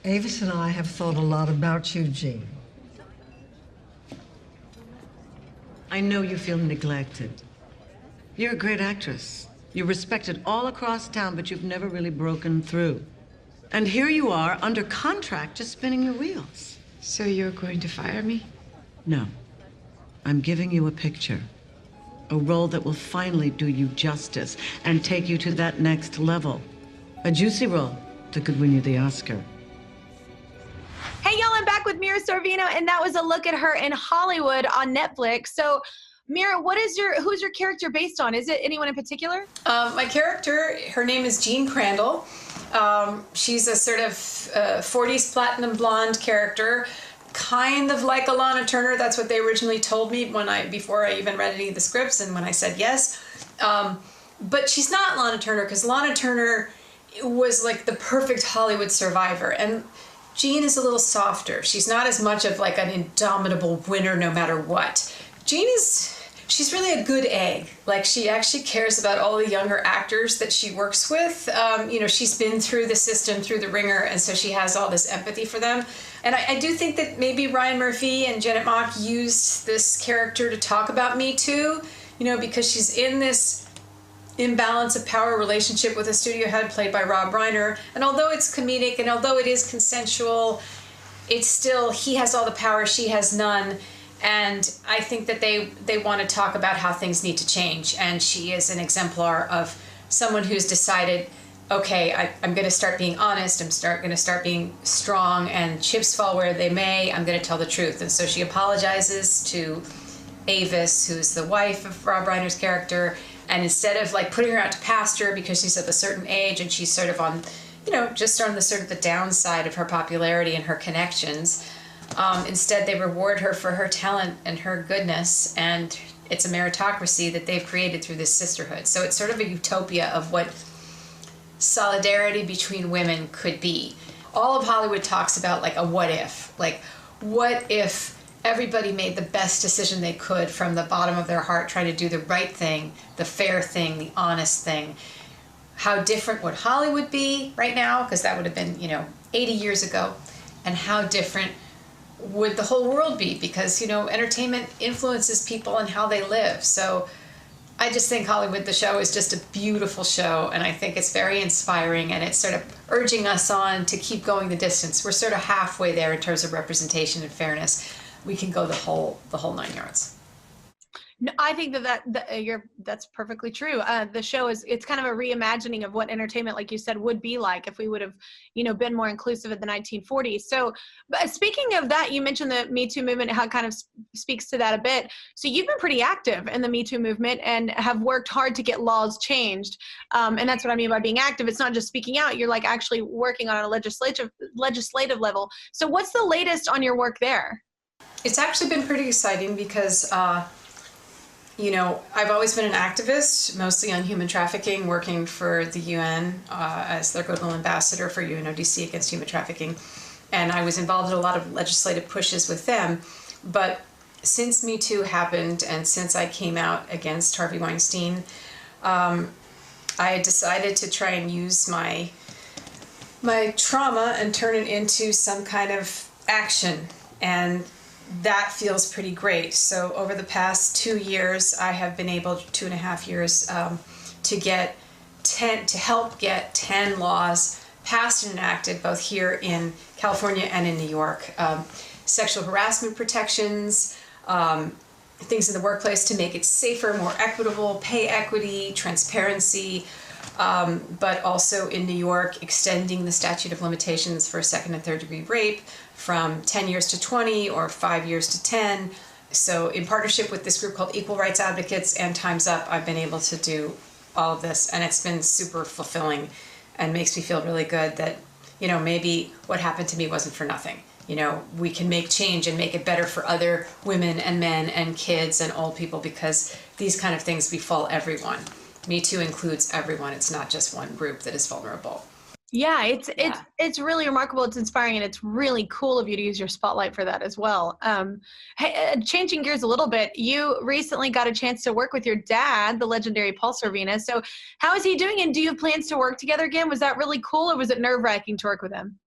Avis and I have thought a lot about you, Jean. I know you feel neglected. You're a great actress. You're respected all across town, but you've never really broken through. And here you are, under contract, just spinning your wheels. So you're going to fire me? No. I'm giving you a picture. A role that will finally do you justice and take you to that next level. A juicy role that could win you the Oscar. Hey, y'all, I'm back with Mira Sorvino, and that was a look at her in Hollywood on Netflix. So, Mira, who's your character based on? Is it anyone in particular? My character, her name is Jean Crandall. She's a sort of 40s platinum blonde character, kind of like Alana Turner. That's what they originally told me before I even read any of the scripts and when I said yes. But she's not Lana Turner, because Lana Turner was like the perfect Hollywood survivor. And Jean is a little softer. She's not as much of like an indomitable winner no matter what. She's really a good egg. Like, she actually cares about all the younger actors that she works with. She's been through the system, through the ringer, and so she has all this empathy for them. And I do think that maybe Ryan Murphy and Janet Mock used this character to talk about Me Too, because she's in this imbalance of power relationship with a studio head played by Rob Reiner. And although it's comedic and although it is consensual, it's still, he has all the power, she has none. And I think that they want to talk about how things need to change. And she is an exemplar of someone who's decided, okay, I'm going to start being honest. I'm going to start being strong, and chips fall where they may. I'm going to tell the truth. And so she apologizes to Avis, who's the wife of Rob Reiner's character. And instead of like putting her out to pasture because she's of a certain age and she's sort of on, just on the sort of the downside of her popularity and her connections, instead, they reward her for her talent and her goodness, and it's a meritocracy that they've created through this sisterhood. So it's sort of a utopia of what solidarity between women could be. All of Hollywood talks about like a what if. Like, what if everybody made the best decision they could from the bottom of their heart, trying to do the right thing, the fair thing, the honest thing? How different would Hollywood be right now? Because that would have been, 80 years ago. And how different would the whole world be? Because, entertainment influences people and how they live. So I just think Hollywood, the show, is just a beautiful show, and I think it's very inspiring, and it's sort of urging us on to keep going the distance. We're sort of halfway there in terms of representation and fairness. We can go the whole 9 yards. No, I think that's perfectly true. The show it's kind of a reimagining of what entertainment, like you said, would be like if we would have, been more inclusive in the 1940s. So, but speaking of that, you mentioned the Me Too movement, how it kind of speaks to that a bit. So you've been pretty active in the Me Too movement and have worked hard to get laws changed. And that's what I mean by being active. It's not just speaking out. You're like actually working on a legislative level. So what's the latest on your work there? It's actually been pretty exciting because I've always been an activist, mostly on human trafficking, working for the UN as their goodwill ambassador for UNODC against human trafficking. And I was involved in a lot of legislative pushes with them. But since Me Too happened and since I came out against Harvey Weinstein, I decided to try and use my trauma and turn it into some kind of action. And that feels pretty great. So over the past 2 years, I have been able, 2.5 years, to help get 10 laws passed and enacted, both here in California and in New York. Sexual harassment protections, things in the workplace to make it safer, more equitable, pay equity, transparency, but also in New York, extending the statute of limitations for second and third degree rape from 10 years to 20 or 5 years to 10. So in partnership with this group called Equal Rights Advocates and Time's Up, I've been able to do all of this, and it's been super fulfilling and makes me feel really good that, maybe what happened to me wasn't for nothing. We can make change and make it better for other women and men and kids and old people, because these kind of things befall everyone. Me Too includes everyone. It's not just one group that is vulnerable. Yeah, it's really remarkable. It's inspiring, and it's really cool of you to use your spotlight for that as well. Hey, changing gears a little bit, you recently got a chance to work with your dad, the legendary Paul Sorvino. So how is he doing, and do you have plans to work together again? Was that really cool, or was it nerve-wracking to work with him?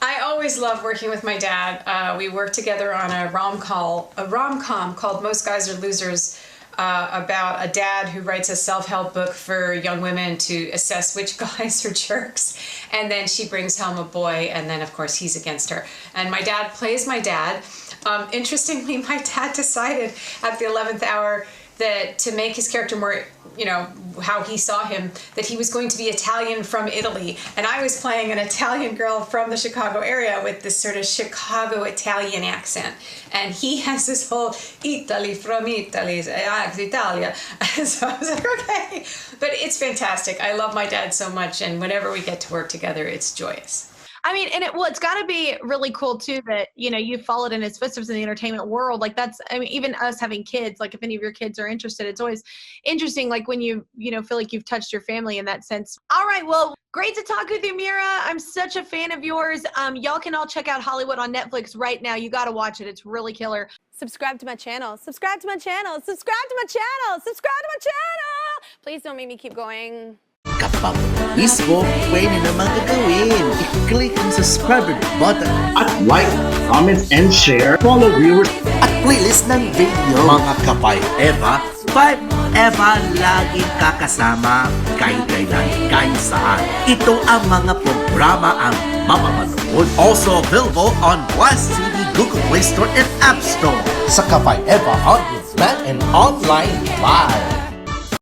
I always loved working with my dad. We worked together on a rom-com called Most Guys Are Losers, about a dad who writes a self-help book for young women to assess which guys are jerks. And then she brings home a boy, and then of course he's against her. And my dad plays my dad. Interestingly, my dad decided at the 11th hour that to make his character more, how he saw him, that he was going to be Italian from Italy. And I was playing an Italian girl from the Chicago area with this sort of Chicago Italian accent. And he has this whole Italy from Italy, Italia. So I was like, okay. But it's fantastic. I love my dad so much. And whenever we get to work together, it's joyous. I mean, and it's got to be really cool too that, you've followed in his footsteps in the entertainment world. Like even us having kids, like if any of your kids are interested, it's always interesting, like when you feel like you've touched your family in that sense. All right. Well, great to talk with you, Mira. I'm such a fan of yours. Y'all can all check out Hollywood on Netflix right now. You got to watch it. It's really killer. Subscribe to my channel. Subscribe to my channel. Subscribe to my channel. Subscribe to my channel. Please don't make me keep going. Kapag Facebook, pwede naman gagawin. I-click ang subscribe button at like, comment, and share. Follow viewers at playlist ng video. Mga Kafiveeva, Kafiveeva laging kakasama kahit kailan, kahit saan. Ito ang mga programa ang mapapanood. Also available on Plus TV, Google Play Store, and App Store. Sa Kafiveeva On Demand and Online Live.